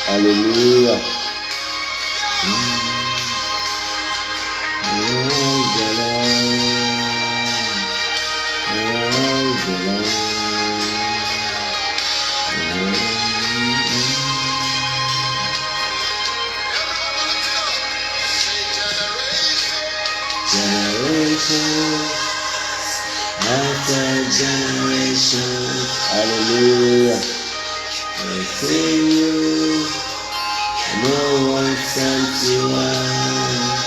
Hallelujah. Hallelujah. I see you. No one sent you out.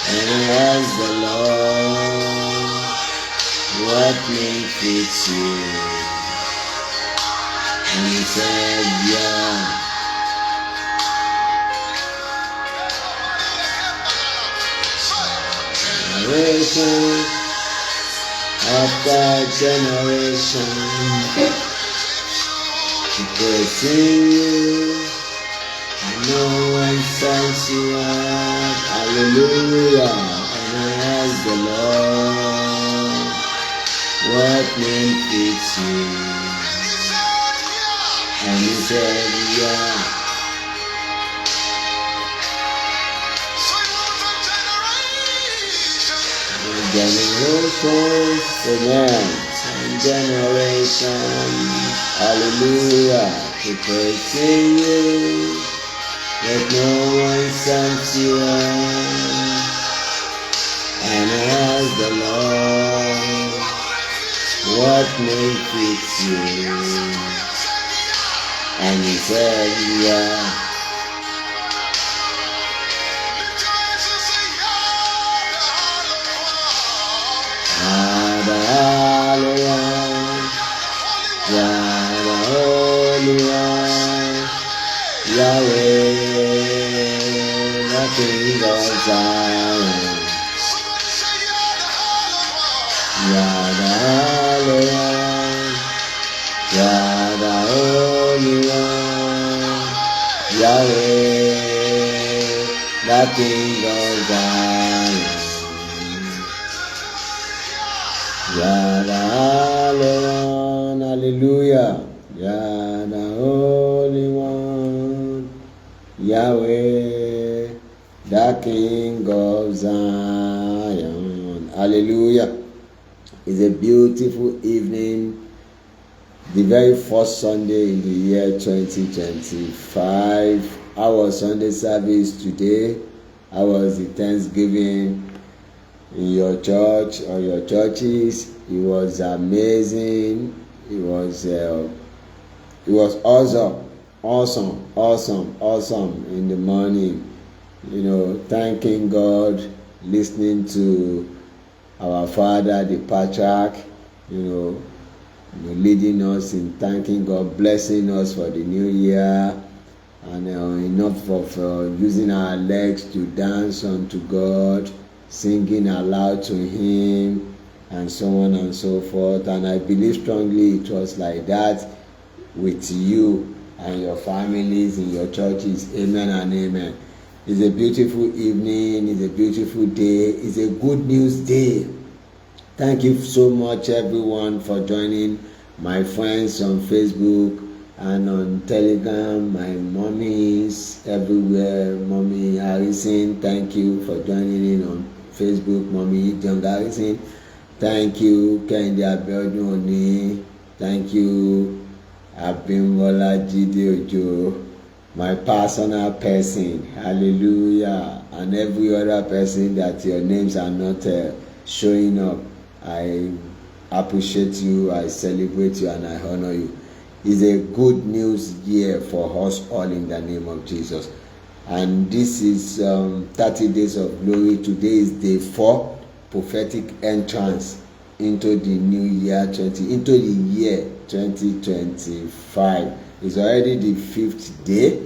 And I ask the Lord, what name fits you? And he said, yeah. Generation after generation, praising you, no one sends you out. Hallelujah. And I ask the Lord, what name fits you? And he said, yeah. Generations, amen. And generations, hallelujah, to praising you, that no one sends you out. And I ask the Lord, what name fits you? And he said, yeah. Yahweh, the King of Zion. Yahweh, the Holy One. Yahweh, the King of Zion. Yahweh, hallelujah. Yah the Holy One, Yahweh, the King of Zion. Hallelujah. It's a beautiful evening, the very first Sunday in the year 2025. Our Sunday service today, how was the Thanksgiving in your church or your churches? It was amazing. It was awesome in the morning. Thanking God, listening to our father, the patriarch, leading us in thanking God, blessing us for the new year, and enough of using our legs to dance unto God, singing aloud to Him, and so on and so forth. And I believe strongly it was like that with you and your families in your churches. Amen and amen. It's a beautiful evening. It's a beautiful day. It's a good news day. Thank you so much, everyone, for joining my friends on Facebook and on Telegram, my mommies everywhere. Mommy Harrison, thank you for joining in on Facebook. Mommy John Harrison, thank you. Kehinde Abiodun Oni, thank you. Abimbola Jide Ojo, my personal person, hallelujah, and every other person that your names are not showing up. I appreciate you, I celebrate you, and I honor you. It's a good news year for us all in the name of Jesus. And this is 30 days of glory. Today is day 4, prophetic entrance into the new year into the year 2025. It's already the 5th day,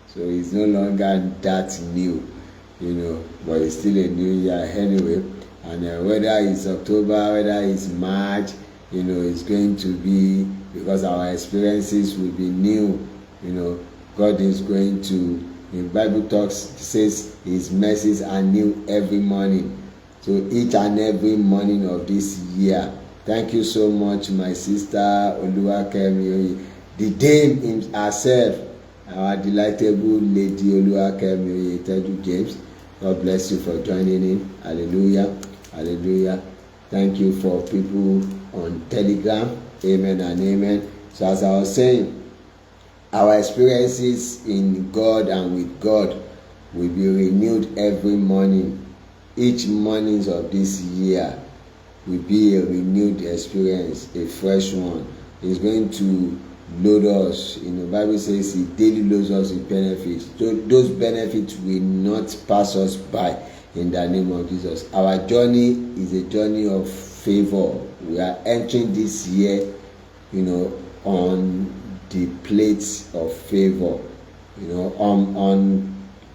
so it's no longer that new, but it's still a new year anyway. And whether it's October, whether it's March, it's going to be, because our experiences will be new. God is going to, the Bible says His mercies are new every morning. So each and every morning of this year. Thank you so much, my sister Oluwakemi, the dame herself, our delightful lady Oluwakemi Teju James. God bless you for joining in. Hallelujah. Hallelujah. Thank you for people on Telegram. Amen and amen. So as I was saying, our experiences in God and with God will be renewed every morning. Each mornings of this year will be a renewed experience, a fresh one. It's going to load us. The Bible says it daily loads us with benefits. So those benefits will not pass us by in the name of Jesus. Our journey is a journey of favor. We are entering this year, on the plates of favor.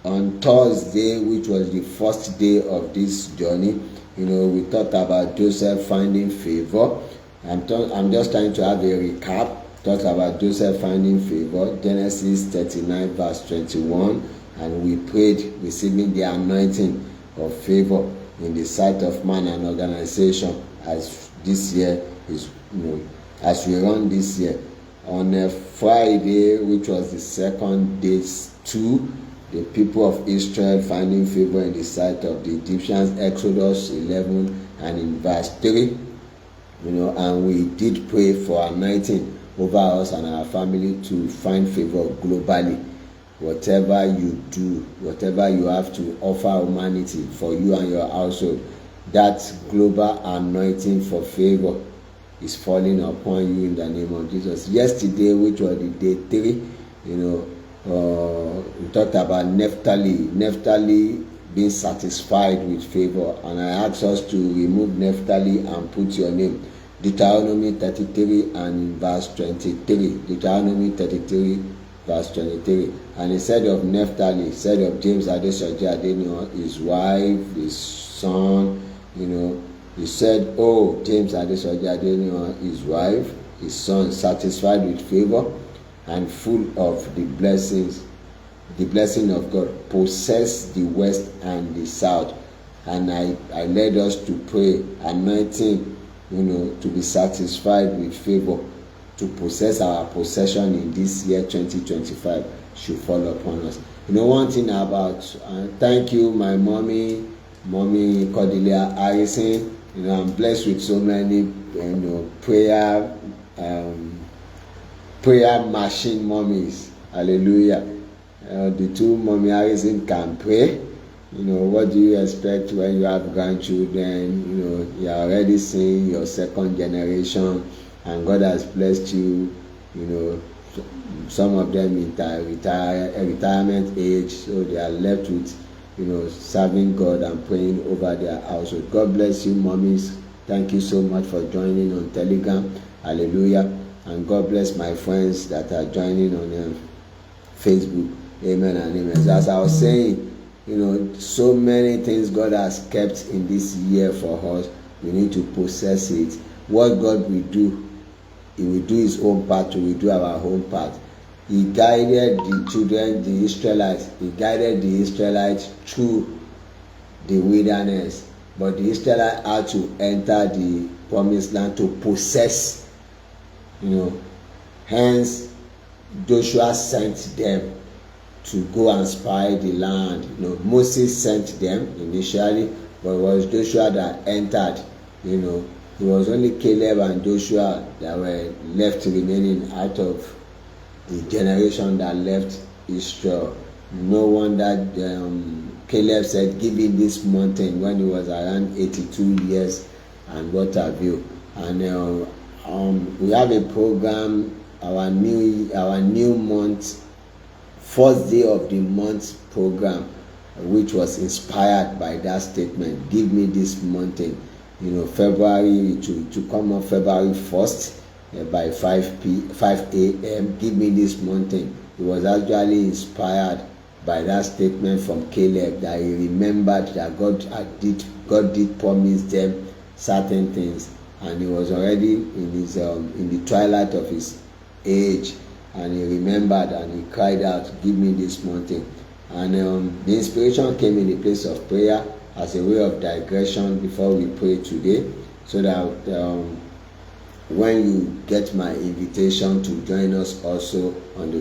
On Thursday, which was the first day of this journey, we talked about Joseph finding favor. I'm just trying to have a recap. Talked about Joseph finding favor, Genesis 39 verse 21, and we prayed receiving the anointing of favor in the sight of man and organization as this year is, as we run this year. On a Friday, which was the second day 2, the people of Israel finding favor in the sight of the Egyptians, Exodus 11 and in verse 3, and we did pray for anointing over us and our family to find favor globally. Whatever you do, whatever you have to offer humanity for you and your household, that global anointing for favor is falling upon you in the name of Jesus. Yesterday, which was the day 3, we talked about Naphtali being satisfied with favor, and I asked us to remove Naphtali and put your name. Deuteronomy 33 and verse 23. Deuteronomy 33 verse 23. And he said of Naphtali, he said of James Adesoji Adeniran, his wife, his son, he said, oh, James Adesoji Adeniran, his wife, his son, satisfied with favor and full of the blessings, the blessing of God, possess the west and the south. And I led us to pray, anointing, to be satisfied with favor, to possess our possession in this year 2025 should fall upon us. One thing about, thank you, my mommy Cordelia Harrison. I'm blessed with so many, prayer machine mommies. Hallelujah. The two mommy Harrison can pray. What do you expect when you have grandchildren? You're already seeing your second generation, and God has blessed you. Some of them in retirement age, so they are left with, serving God and praying over their household. God bless you, mommies. Thank you so much for joining on Telegram. Hallelujah. And God bless my friends that are joining on Facebook. Amen and amen. As I was saying, so many things God has kept in this year for us. We need to possess it. What God will do, He will do His own part, we will do our own part. He guided the children, the Israelites. He guided the Israelites through the wilderness. But the Israelites had to enter the promised land to possess Hence Joshua sent them to go and spy the land. Moses sent them initially, but it was Joshua that entered. It was only Caleb and Joshua that were left remaining out of the generation that left Israel. No wonder Caleb said, "Give me this mountain," when he was around 82 years and what have you. And we have a program, our new month, first day of the month program, which was inspired by that statement, "Give me this mountain." February to come on February 1st by 5 a.m. Give me this mountain. It was actually inspired by that statement from Caleb, that he remembered that God did promise them certain things, and he was already in the twilight of his age, and he remembered and he cried out, "Give me this mountain." And the inspiration came in the place of prayer as a way of digression before we pray today, so that when you get my invitation to join us also on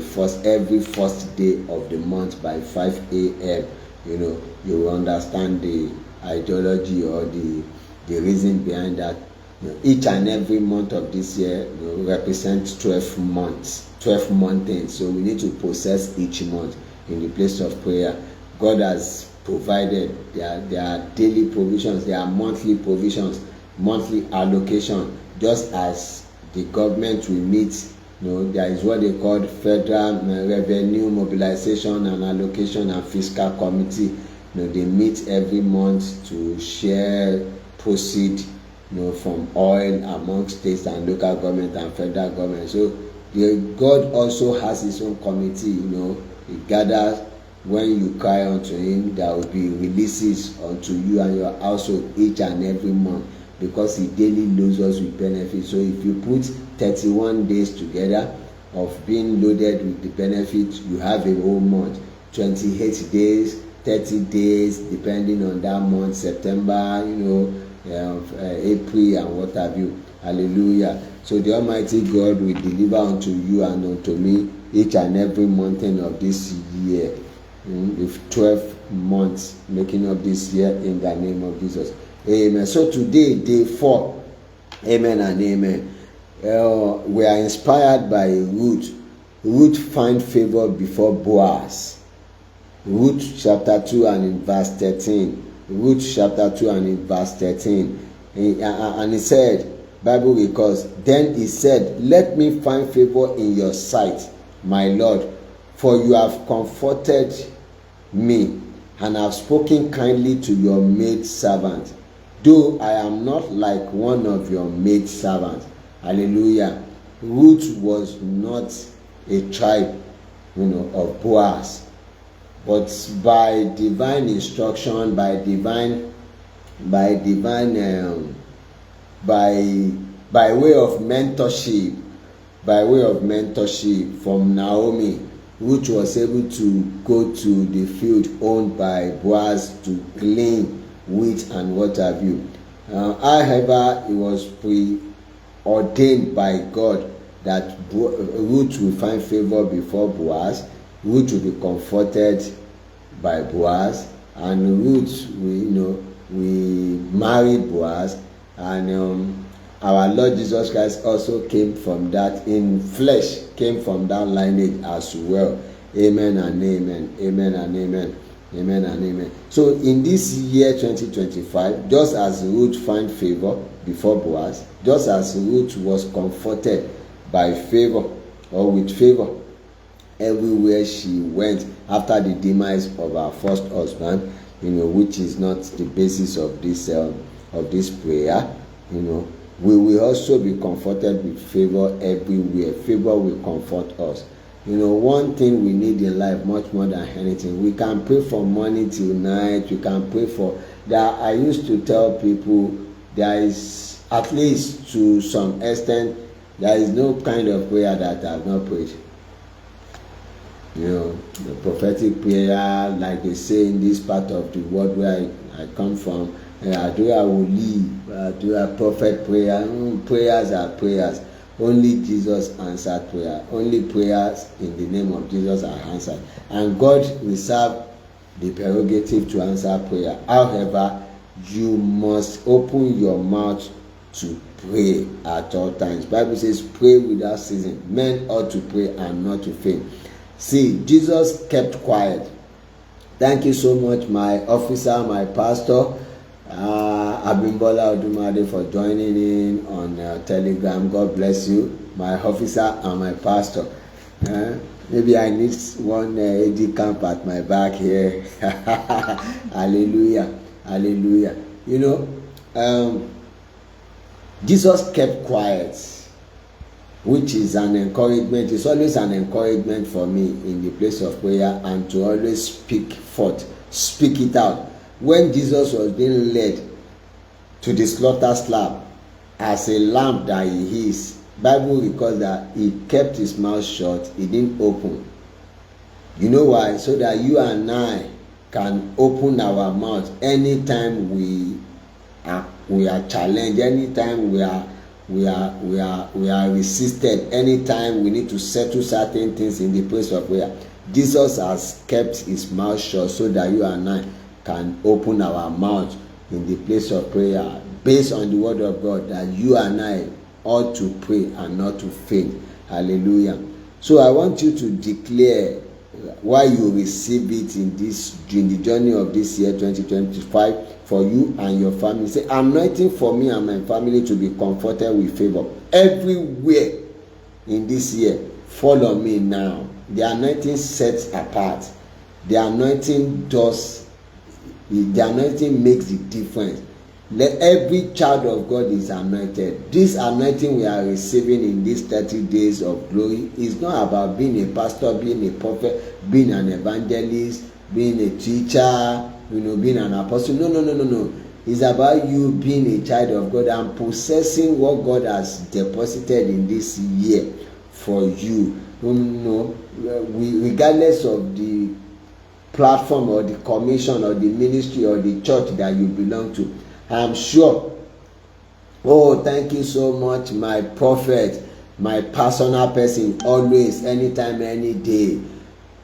every first day of the month by 5 a.m., you will understand the ideology or the reason behind that. Each and every month of this year represents 12 months, 12 mountains. So we need to possess each month in the place of prayer. God has provided their daily provisions, their monthly provisions, monthly allocation. Just as the government will meet, there is what they call Federal Revenue Mobilization and Allocation and Fiscal Committee. They meet every month to share proceeds from oil among states and local government and federal government. So God also has his own committee. He gathers. When you cry unto him, there will be releases unto you and your household each and every month, because he daily loads us with benefits. So if you put 31 days together of being loaded with the benefits, you have a whole month. 28 days, 30 days, depending on that month, September, April and what have you. Hallelujah. So the Almighty God will deliver unto you and unto me each and every mountain of this year, with 12 months making up this year, in the name of Jesus. Amen. So today, day 4, amen and amen. We are inspired by Ruth. Ruth find favor before Boaz. Ruth chapter 2 and in verse 13. Ruth chapter 2 and in verse 13. And he said, Bible records, "Then he said, Let me find favor in your sight, my Lord, for you have comforted me, and have spoken kindly to your maid servant, though I am not like one of your maid servants." Hallelujah. Ruth was not a tribe, of Boaz, but by divine instruction, by way of mentorship from Naomi, Ruth was able to go to the field owned by Boaz to glean wheat and what have you. However, it was preordained by God that Ruth will find favor before Boaz. Ruth will be comforted by Boaz, and Ruth we married Boaz, and our Lord Jesus Christ also came from that, in flesh, came from that lineage as well. Amen and amen. Amen and amen. Amen and amen. So in this year 2025, just as Ruth found favor before Boaz, just as Ruth was comforted by favor or with favor everywhere she went after the demise of her first husband, which is not the basis of this prayer, we will also be comforted with favor everywhere. Favor will comfort us. One thing we need in life much more than anything, we can pray for money till night, we can pray for that. I used to tell people, there is, at least to some extent, there is no kind of prayer that I have not prayed. The prophetic prayer, like they say in this part of the world where I come from, Adura will leave, Adura prophet prayer, prayers are prayers. Only Jesus answered prayer. Only prayers in the name of Jesus are answered. And God reserved the prerogative to answer prayer. However, you must open your mouth to pray at all times. Bible says, pray without ceasing. Men ought to pray and not to faint. See, Jesus kept quiet. Thank you so much, my officer, my pastor, Abimbola Odumade, for joining in on Telegram. God bless you, my officer and my pastor. Maybe I need one AD camp at my back here. Hallelujah, hallelujah. You know, Jesus kept quiet, which is an encouragement. It's always an encouragement for me in the place of prayer, and to always speak forth, speak it out. When Jesus was being led to the slaughter slab as a lamb that he is, Bible records that he kept his mouth shut, he didn't open. You know why? So that you and I can open our mouth anytime we are challenged, anytime we are resisted, anytime we need to settle certain things in the place of prayer. Jesus has kept his mouth shut so that you and I can open our mouth in the place of prayer, based on the word of God, that you and I ought to pray and not to faint. Hallelujah. So I want you to declare why you receive it in the journey of this year 2025 for you and your family. Say, anointing for me and my family to be comforted with favor everywhere in this year. Follow me now. The anointing sets apart. The anointing makes the difference. Let every child of God is anointed. This anointing we are receiving in these 30 days of glory is not about being a pastor, being a prophet, being an evangelist, being a teacher, being an apostle. No. It's about you being a child of God and possessing what God has deposited in this year for you. Regardless of the platform or the commission or the ministry or the church that you belong to, I'm sure. Oh, thank you so much, my prophet, my personal person, always, anytime, any day.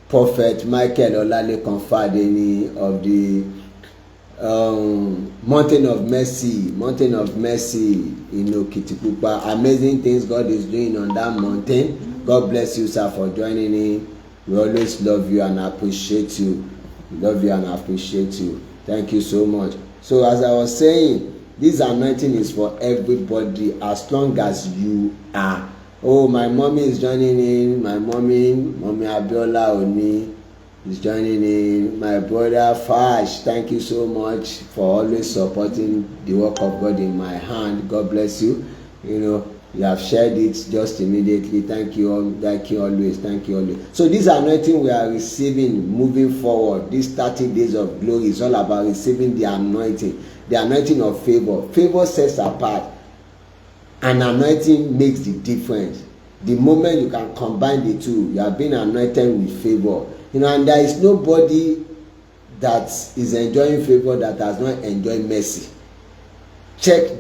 Prophet Michael Olalekan Fadeni of the Mountain of Mercy, Kitipupa. Amazing things God is doing on that mountain. God bless you, sir, for joining in. We always love you and appreciate you. Thank you so much. So as I was saying, this anointing is for everybody as long as you are. Oh, my mommy is joining in. My mommy Abiola Oni is joining in. My brother Fash, thank you so much for always supporting the work of God in my hand. God bless you. You have shared it just immediately. Thank you all. Thank you always. So this anointing we are receiving moving forward, these 30 days of glory, is all about receiving the anointing of favor. Favor sets apart, and anointing makes the difference. The moment you can combine the two, you have been anointed with favor. And there is nobody that is enjoying favor that has not enjoyed mercy. Check.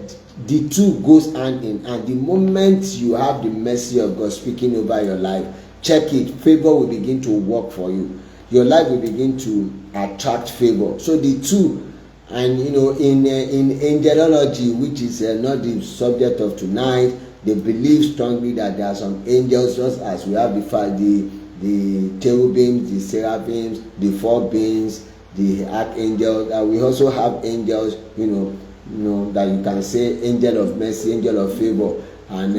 The two goes hand in hand. The moment you have the mercy of God speaking over your life, check it, favor will begin to work for you. Your life will begin to attract favor. So the two, and in angelology, which is not the subject of tonight, they believe strongly that there are some angels, just as we have the cherubims, the seraphims, the four beings, the archangels. We also have angels, that you can say angel of mercy, angel of favor, and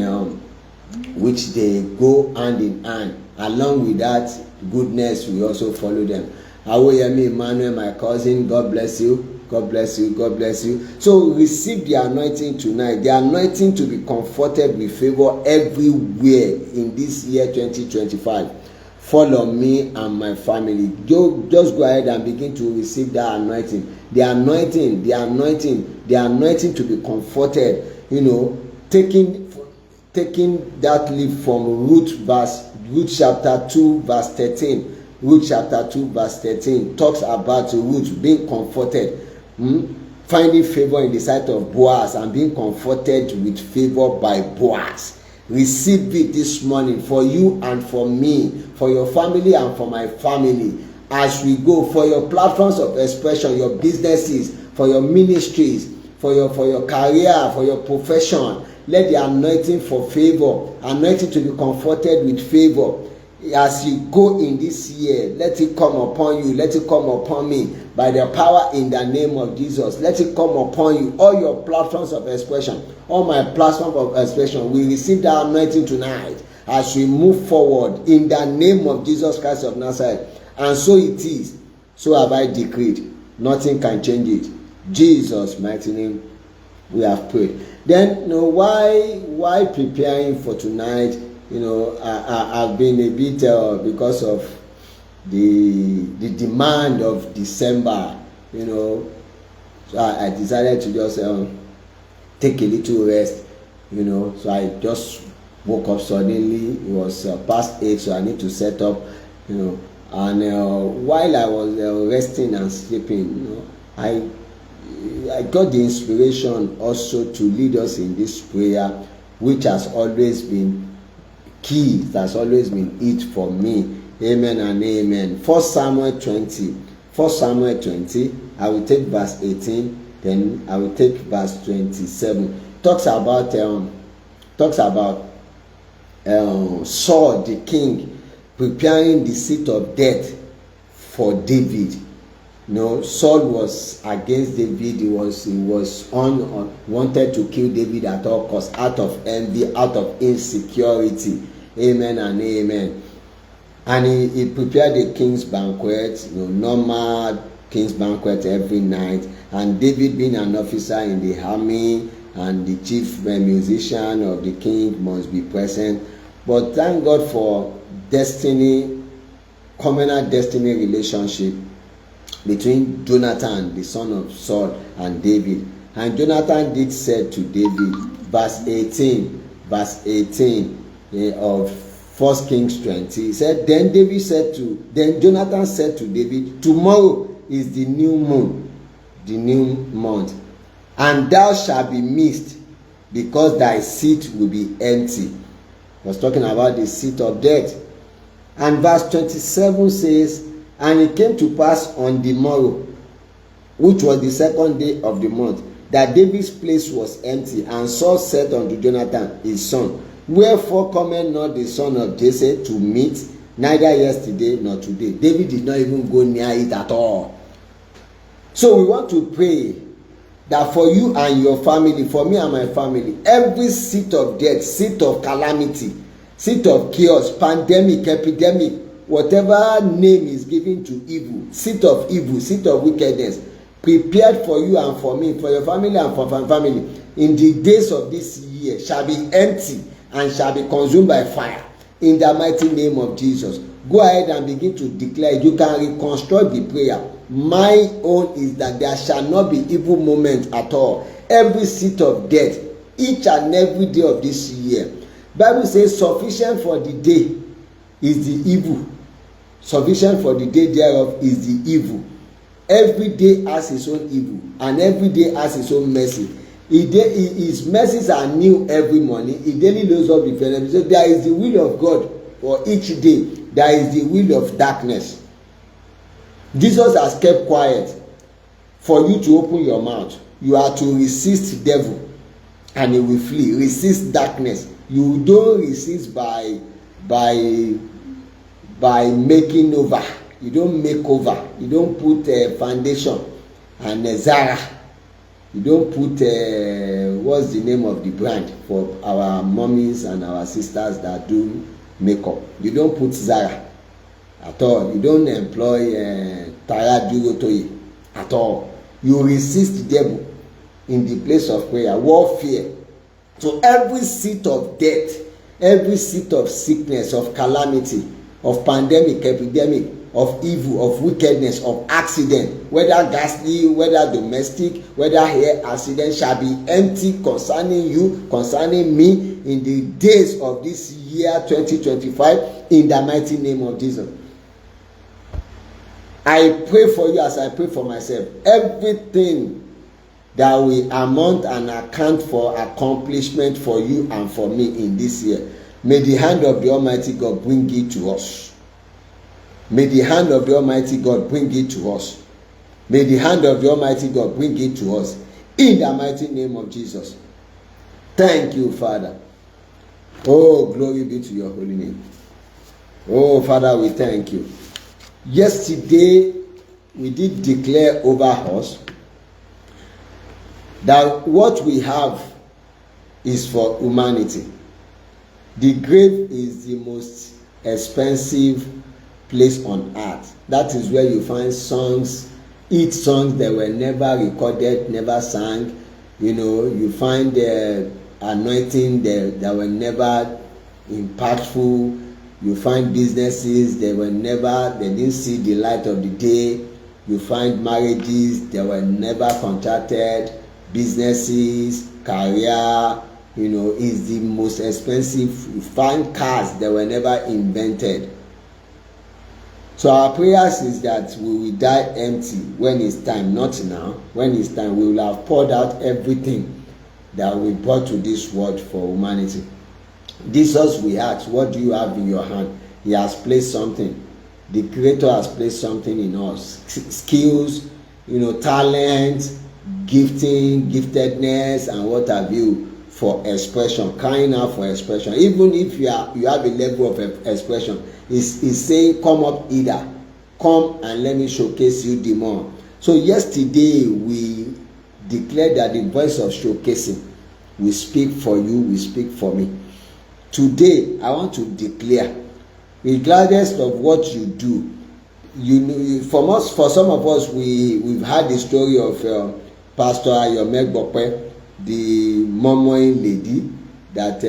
which they go hand in hand. Along with that goodness, we also follow them. Awoyemi Emmanuel, my cousin, God bless you. So receive the anointing tonight, the anointing to be comforted with favor everywhere in this year 2025. Follow me and my family. Just go ahead and begin to receive that anointing. The anointing to be comforted. Taking that leaf from Ruth chapter 2 verse 13. Ruth chapter 2 verse 13 talks about Ruth being comforted, finding favor in the sight of Boaz and being comforted with favor by Boaz. Receive it this morning for you and for me, for your family and for my family. As we go, for your platforms of expression, your businesses, for your ministries, for your career, for your profession, let the anointing for favor, anointing to be comforted with favor, as you go in this year, let it come upon you, let it come upon me by the power in the name of Jesus. Let it come upon you. All your platforms of expression, all my platforms of expression, we receive that anointing tonight as we move forward in the name of Jesus Christ of Nazareth. And so it is, so have I decreed. Nothing can change it. Jesus' mighty name we have prayed. Then, why preparing for tonight? I've been a bit because of the demand of December. So I decided to just take a little rest. So I just woke up suddenly. It was past 8, so I need to set up. And while I was resting and sleeping, I got the inspiration also to lead us in this prayer, which has always been key, that's always been it for me. Amen and amen. 1 Samuel 20. I will take verse 18, then I will take verse 27. Talks about Saul the king preparing the seat of death for David. Saul was against David. He was wanted to kill David at all costs, out of envy, out of insecurity. Amen and amen. And he prepared a king's banquet, normal king's banquet every night. And David, being an officer in the army and the chief musician of the king, must be present. But thank God for covenant destiny relationship between Jonathan, the son of Saul, and David. And Jonathan did say to David, verse 18 of 1 Kings 20, he said, then Jonathan said to David, tomorrow is the new moon, the new month, and thou shalt be missed, because thy seat will be empty. I was talking about the seat of death. And verse 27 says, and it came to pass on the morrow, which was the second day of the month, that David's place was empty. And Saul said unto Jonathan his son, wherefore cometh not the son of Jesse to meet, neither yesterday nor today? David did not even go near it at all. So we want to pray that for you and your family, for me and my family, every seat of death, seat of calamity, seat of chaos, pandemic, epidemic, whatever name is given to evil, seat of wickedness, prepared for you and for me, for your family and for my family, in the days of this year, shall be empty and shall be consumed by fire, in the mighty name of Jesus. Go ahead and begin to declare. You can reconstruct the prayer. My own is that there shall not be evil moment at all. Every seat of death, each and every day of this year. Bible says, sufficient for the day is the evil. Sufficient for the day thereof is the evil. Every day has its own evil, and every day has its own mercy. His mercies are new every morning. He daily loads up with benefits. So there is the will of God for each day. There is the will of darkness. Jesus has kept quiet for you to open your mouth. You are to resist the devil, and he will flee. Resist darkness. You don't resist by making over. You don't make over. You don't put a foundation and a Zara. You don't put what's the name of the brand for our mommies and our sisters that do makeup. You don't put Zara at all. You don't employ Tara Dugotoye at all. You resist the devil in the place of prayer, warfare. So every seat of death, every seat of sickness, of calamity, of pandemic, epidemic, of evil, of wickedness, of accident, whether ghastly, whether domestic, whether air accident, shall be empty concerning you, concerning me, in the days of this year 2025, in the mighty name of Jesus. I pray for you as I pray for myself. Everything that will amount and account for accomplishment for you and for me in this year. May the hand of the Almighty God bring it to us. May the hand of the Almighty God bring it to us. May the hand of the Almighty God bring it to us. In the mighty name of Jesus. Thank you, Father. Oh, glory be to your holy name. Oh, Father, we thank you. Yesterday, we did declare over us that what we have is for humanity. The grave is the most expensive place on earth. That is where you find songs, each songs that were never recorded, never sang. You find the anointing that were never impactful. You find businesses that they didn't see the light of the day. You find marriages that were never contracted, businesses, career, is the most expensive. You find cars that were never invented. So our prayers is that we will die empty when it's time, not now. When it's time, we will have poured out everything that we brought to this world for humanity. Jesus, we ask, what do you have in your hand? He has placed something. The Creator has placed something in us. Skills, talent, gifting, giftedness, and what have you, for expression, crying out for expression. Even if you have a level of expression, is saying, come up either. Come and let me showcase you the more. So yesterday we declared that the voice of showcasing will speak for you, will speak for me. Today I want to declare, regardless of what you do, for some of us, we've had the story of Pastor Ayome Gbokpe, the Momoin lady that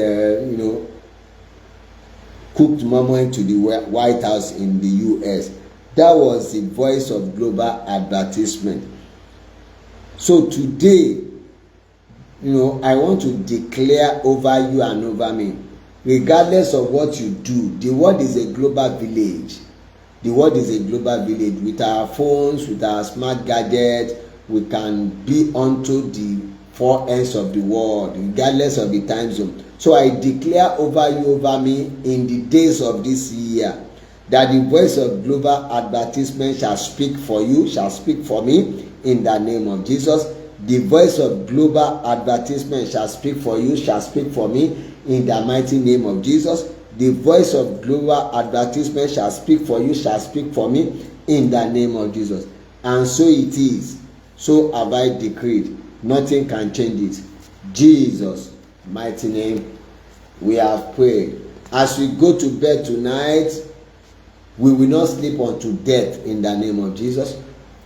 cooked momoin to the White House in the US. That was the voice of global advertisement. So today, I want to declare over you and over me, regardless of what you do, the world is a global village. The world is a global village. With our phones, with our smart gadgets, we can be onto the four ends of the world, regardless of the time zone. So I declare over you, over me, in the days of this year, that the voice of global advertisement shall speak for you, shall speak for me, in the name of Jesus. The voice of global advertisement shall speak for you, shall speak for me, in the mighty name of Jesus. The voice of global advertisement shall speak for you, shall speak for me, in the name of Jesus. And so it is. So have I decreed. Nothing can change it. Jesus' mighty name, we have prayed. As we go to bed tonight, we will not sleep unto death in the name of Jesus.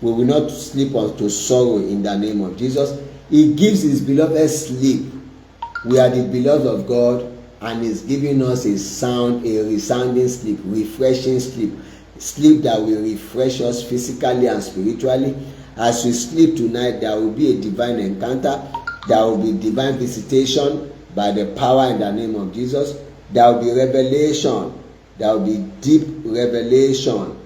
We will not sleep unto sorrow in the name of Jesus. He gives his beloved sleep. We are the beloved of God, and he's giving us a resounding sleep, refreshing sleep, sleep that will refresh us physically and spiritually. As we sleep tonight, there will be a divine encounter. There will be divine visitation by the power in the name of Jesus. There will be revelation. There will be deep revelation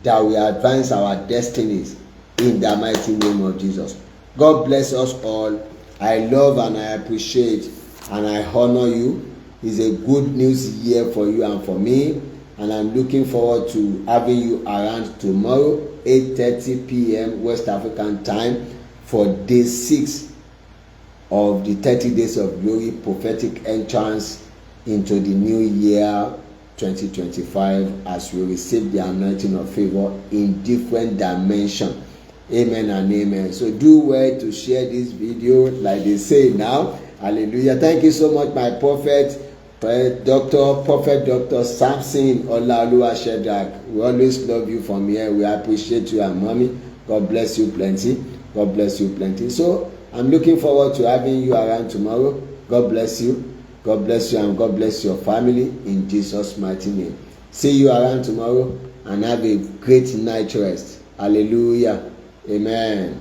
that will advance our destinies in the mighty name of Jesus. God bless us all. I love and I appreciate and I honor you. It's a good news year for you and for me. And I'm looking forward to having you around tomorrow, 8:30 p.m. West African time, for day 6 of the 30 Days of Glory prophetic entrance into the new year 2025, as we receive the anointing of favor in different dimensions. Amen and amen. So do well to share this video, like they say now. Hallelujah. Thank you so much, my prophet. Prophet Dr. Samson Olaoluwa Shedrack. We always love you from here. We appreciate you, and mommy. God bless you plenty. God bless you plenty. So I'm looking forward to having you around tomorrow. God bless you. God bless you, and God bless your family in Jesus' mighty name. See you around tomorrow, and have a great night rest. Hallelujah. Amen.